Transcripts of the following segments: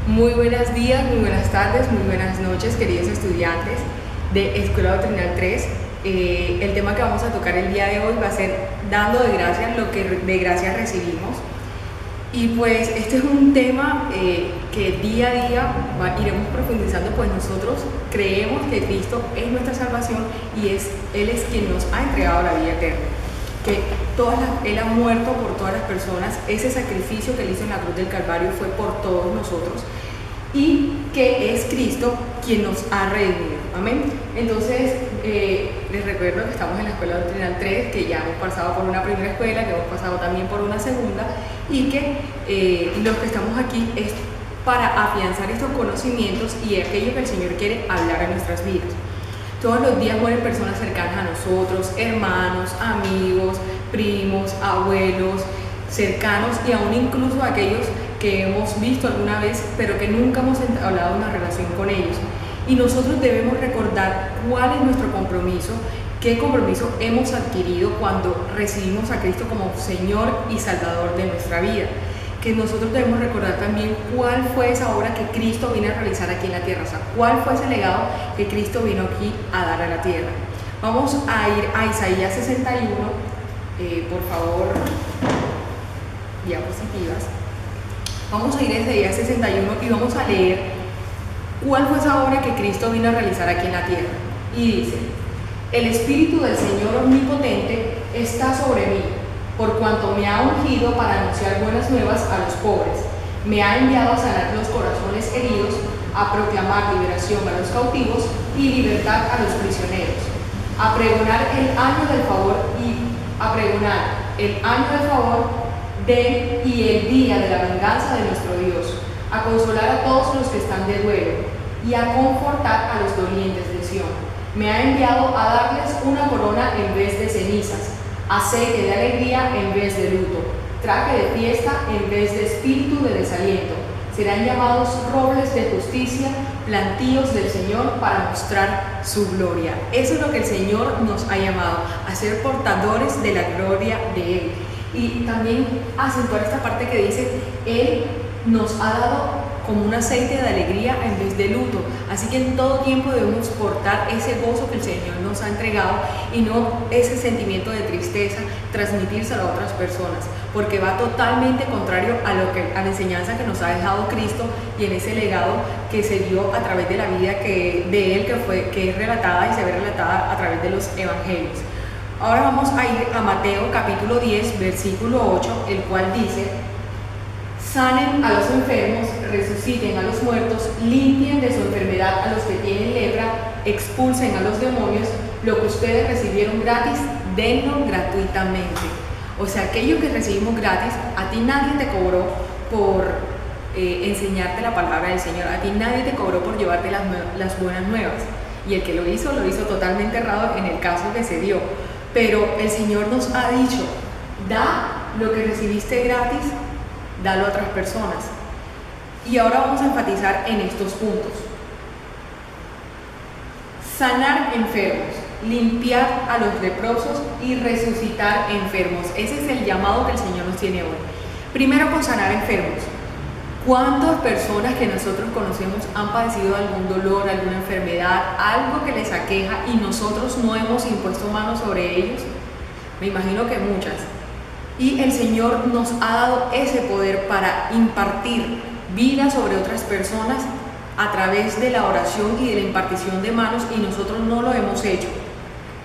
Muy buenos días, muy buenas tardes, muy buenas noches, queridos estudiantes de Escuela Doctrinal 3. El tema que vamos a tocar el día de hoy va a ser dando de gracias lo que de gracias recibimos. Y pues este es un tema que día a día iremos profundizando, pues nosotros creemos que Cristo es nuestra salvación y Él es quien nos ha entregado la vida eterna. Que Él ha muerto por todas las personas, ese sacrificio que Él hizo en la cruz del Calvario fue por todos nosotros y que es Cristo quien nos ha redimido. Amén. Entonces, les recuerdo que estamos en la Escuela Doctrinal 3, que ya hemos pasado por una primera escuela, que hemos pasado también por una segunda y que los que estamos aquí es para afianzar estos conocimientos y aquello que el Señor quiere hablar a nuestras vidas. Todos los días mueren personas cercanas a nosotros, hermanos, amigos, primos, abuelos, cercanos y aún incluso aquellos que hemos visto alguna vez, pero que nunca hemos entablado una relación con ellos. Y nosotros debemos recordar cuál es nuestro compromiso, qué compromiso hemos adquirido cuando recibimos a Cristo como Señor y Salvador de nuestra vida. Que nosotros debemos recordar también cuál fue esa obra que Cristo vino a realizar aquí en la tierra, o sea, cuál fue ese legado que Cristo vino aquí a dar a la tierra. Vamos a ir a Isaías 61, por favor, diapositivas. Vamos a ir a Isaías 61 y vamos a leer cuál fue esa obra que Cristo vino a realizar aquí en la tierra. Y dice: el Espíritu del Señor Omnipotente está sobre mí, por cuanto me ha ungido para anunciar buenas nuevas a los pobres, me ha enviado a sanar los corazones heridos, a proclamar liberación a los cautivos y libertad a los prisioneros, a pregonar el año del favor y el día de la venganza de nuestro Dios, a consolar a todos los que están de duelo y a confortar a los dolientes de Sión. Me ha enviado a darles una corona en vez de cenizas, aceite de alegría en vez de luto, traje de fiesta en vez de espíritu de desaliento. Serán llamados robles de justicia, plantíos del Señor para mostrar su gloria. Eso es lo que el Señor nos ha llamado, a ser portadores de la gloria de Él. Y también acentuar esta parte que dice: Él nos ha dado como un aceite de alegría en vez de luto. Así que en todo tiempo debemos portar ese gozo que el Señor nos ha entregado y no ese sentimiento de tristeza, transmitírselo a otras personas, porque va totalmente contrario a la enseñanza que nos ha dejado Cristo y en ese legado que se dio a través de la vida de Él, que es relatada y se ve relatada a través de los evangelios. Ahora vamos a ir a Mateo capítulo 10, versículo 8, el cual dice: sanen a los enfermos, resuciten a los muertos, limpien de su enfermedad a los que tienen lepra, expulsen a los demonios, lo que ustedes recibieron gratis, denlo gratuitamente. O sea, aquello que recibimos gratis, a ti nadie te cobró por enseñarte la palabra del Señor, a ti nadie te cobró por llevarte las buenas nuevas. Y el que lo hizo totalmente errado en el caso que se dio. Pero el Señor nos ha dicho: da lo que recibiste gratis, dalo a otras personas. Y ahora vamos a enfatizar en estos puntos: sanar enfermos, limpiar a los leprosos y resucitar enfermos. Ese es el llamado que el Señor nos tiene hoy. Primero, con sanar enfermos. ¿Cuántas personas que nosotros conocemos han padecido algún dolor, alguna enfermedad, algo que les aqueja y nosotros no hemos impuesto manos sobre ellos? Me imagino que muchas. Y el Señor nos ha dado ese poder para impartir vida sobre otras personas a través de la oración y de la impartición de manos, y nosotros no lo hemos hecho.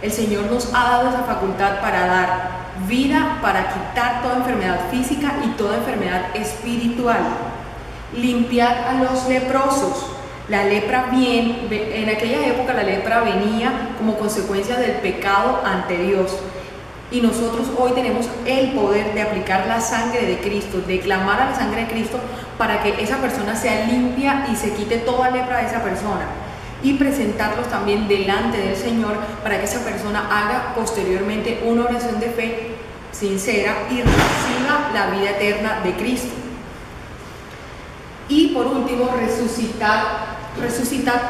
El Señor nos ha dado esa facultad para dar vida, para quitar toda enfermedad física y toda enfermedad espiritual. Limpiar a los leprosos. La lepra en aquella época la lepra venía como consecuencia del pecado ante Dios. Y nosotros hoy tenemos el poder de aplicar la sangre de Cristo, de clamar a la sangre de Cristo para que esa persona sea limpia y se quite toda lepra de esa persona. Y presentarlos también delante del Señor para que esa persona haga posteriormente una oración de fe sincera y reciba la vida eterna de Cristo. Y por último, resucitar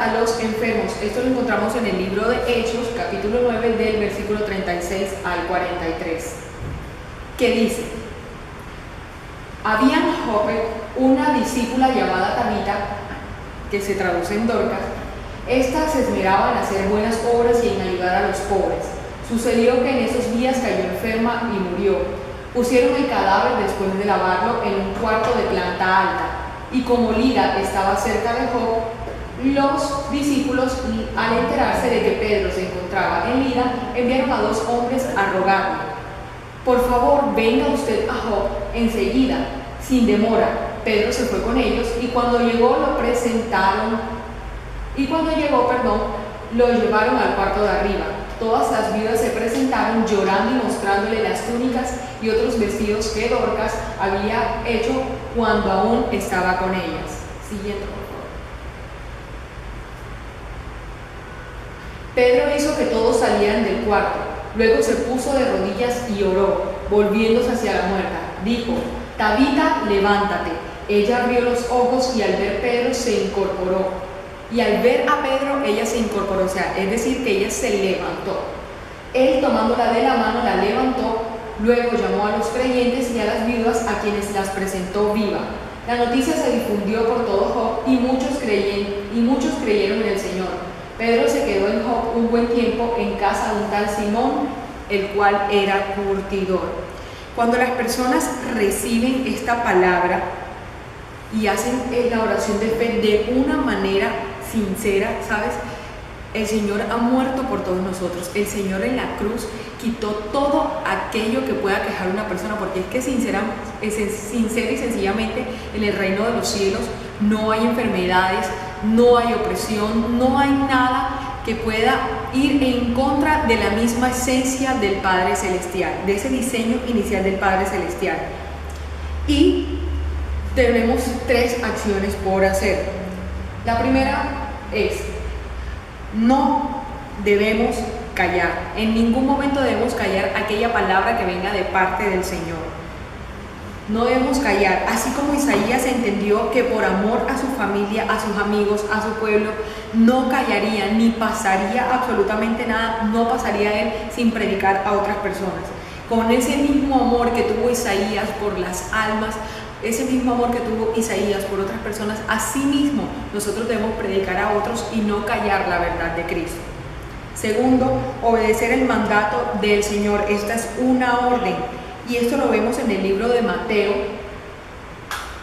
a los enfermos. Esto lo encontramos en el libro de Hechos, capítulo 9, del versículo 36 al 43, que dice: Había en Jope una discípula llamada Tabita, que se traduce en Dorcas. Esta se esmeraba en hacer buenas obras y en ayudar a los pobres. Sucedió que en esos días cayó enferma y murió. Pusieron el cadáver después de lavarlo en un cuarto de planta alta, y como Lida estaba cerca de Jope, los discípulos, al enterarse de que Pedro se encontraba en Lida, enviaron a 2 hombres a rogarle: por favor, venga usted a Jope enseguida, sin demora. Pedro se fue con ellos, y cuando llegó lo llevaron al cuarto de arriba. Todas las viudas se presentaron llorando y mostrándole las túnicas y otros vestidos que Dorcas había hecho cuando aún estaba con ellas. Siguiente, por favor. Pedro hizo que todos salieran del cuarto. Luego se puso de rodillas y oró, volviéndose hacia la muerta. Dijo: Tabita, levántate. Ella abrió los ojos y al ver a Pedro se incorporó. Y al ver a Pedro, ella se incorporó, o sea, es decir, que ella se levantó. Él, tomándola de la mano, la levantó. Luego llamó a los creyentes y a las viudas, a quienes las presentó viva. La noticia se difundió por todo Jope y muchos creyeron en el Señor. Pedro se quedó en Jope un buen tiempo en casa de un tal Simón, el cual era curtidor. Cuando las personas reciben esta palabra y hacen la oración de fe de una manera sincera, ¿sabes? El Señor ha muerto por todos nosotros. El Señor en la cruz quitó todo aquello que pueda quejar a una persona, porque es que sincera y sencillamente en el reino de los cielos no hay enfermedades, no hay opresión, no hay nada que pueda ir en contra de la misma esencia del Padre Celestial, de ese diseño inicial del Padre Celestial. Y tenemos 3 acciones por hacer. La primera es: no debemos callar. En ningún momento debemos callar aquella palabra que venga de parte del Señor. No debemos callar. Así como Isaías entendió que por amor a su familia, a sus amigos, a su pueblo, no callaría ni pasaría absolutamente nada, no pasaría él sin predicar a otras personas. Con ese mismo amor que tuvo Isaías por las almas, ese mismo amor que tuvo Isaías por otras personas, así mismo nosotros debemos predicar a otros y no callar la verdad de Cristo. Segundo, obedecer el mandato del Señor. Esta es una orden, y esto lo vemos en el libro de Mateo,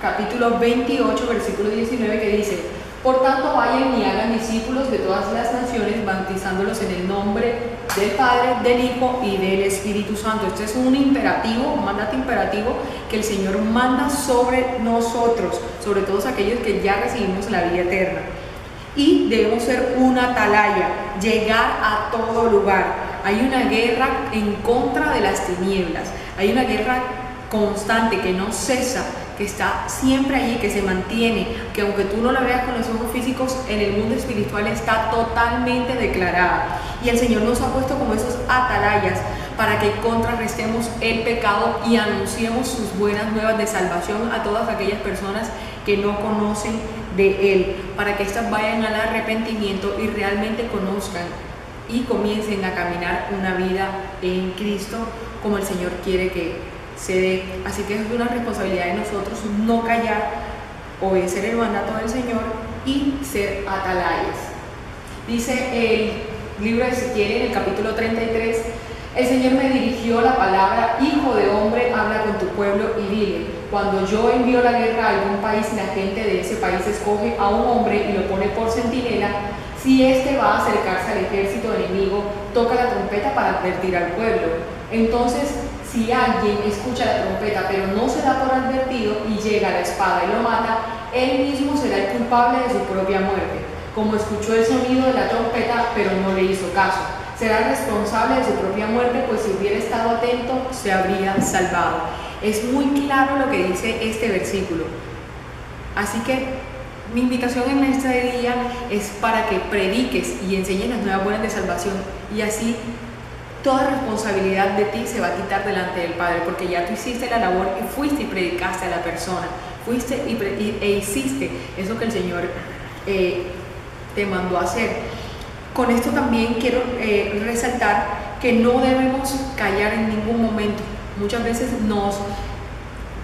capítulo 28, versículo 19, que dice: por tanto, vayan y hagan discípulos de todas las naciones, bautizándolos en el nombre del Padre, del Hijo y del Espíritu Santo. Este es un imperativo, un mandato imperativo que el Señor manda sobre nosotros, sobre todos aquellos que ya recibimos la vida eterna. Y debemos ser una atalaya, llegar a todo lugar. Hay una guerra en contra de las tinieblas, hay una guerra constante que no cesa, que está siempre allí, que se mantiene, que aunque tú no la veas con los ojos físicos, en el mundo espiritual está totalmente declarada. Y el Señor nos ha puesto como esos atalayas para que contrarrestemos el pecado y anunciemos sus buenas nuevas de salvación a todas aquellas personas que no conocen de Él, para que éstas vayan al arrepentimiento y realmente conozcan y comiencen a caminar una vida en Cristo como el Señor quiere que se dé. Así que es una responsabilidad de nosotros no callar, obedecer el mandato del Señor y ser atalayas. Dice el libro de Ezequiel en el capítulo 33: el Señor me dirigió la palabra: hijo de hombre, habla con tu pueblo y dile, cuando yo envío la guerra a algún país y la gente de ese país escoge a un hombre y lo pone por centinela, si éste va a acercarse al ejército enemigo, toca la trompeta para advertir al pueblo. Entonces, si alguien escucha la trompeta pero no se da por advertido y llega la espada y lo mata, él mismo será el culpable de su propia muerte, como escuchó el sonido de la trompeta pero no le hizo caso. Será responsable de su propia muerte, pues si hubiera estado atento se habría salvado. Es muy claro lo que dice este versículo. Así que mi invitación en este día es para que prediques y enseñes las nuevas buenas de salvación, y así toda responsabilidad de ti se va a quitar delante del Padre, porque ya tú hiciste la labor y fuiste y predicaste a la persona, fuiste e hiciste eso que el Señor te mandó a hacer. Con esto también quiero resaltar que no debemos callar en ningún momento. Muchas veces nos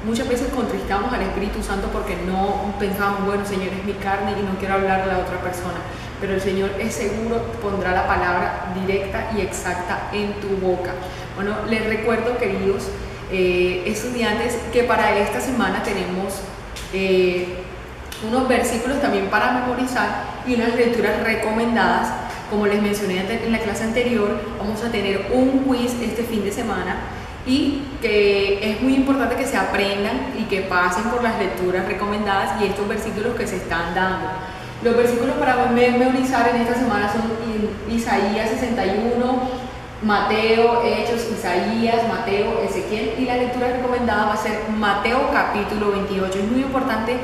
muchas veces contristamos al Espíritu Santo porque no pensamos, bueno, Señor, es mi carne y no quiero hablarle a la otra persona, pero el Señor es seguro, pondrá la palabra directa y exacta en tu boca. Bueno, les recuerdo, queridos estudiantes, que para esta semana tenemos unos versículos también para memorizar y unas lecturas recomendadas. Como les mencioné en la clase anterior, vamos a tener un quiz este fin de semana y que es muy importante que se aprendan y que pasen por las lecturas recomendadas y estos versículos que se están dando. Los versículos para memorizar en esta semana son Isaías 61, Mateo, Hechos, Isaías, Mateo, Ezequiel, y la lectura recomendada va a ser Mateo capítulo 28. Es muy importante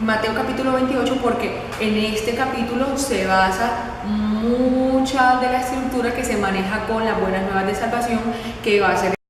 Mateo capítulo 28 porque en este capítulo se basa mucha de la estructura que se maneja con las buenas nuevas de salvación, que va a ser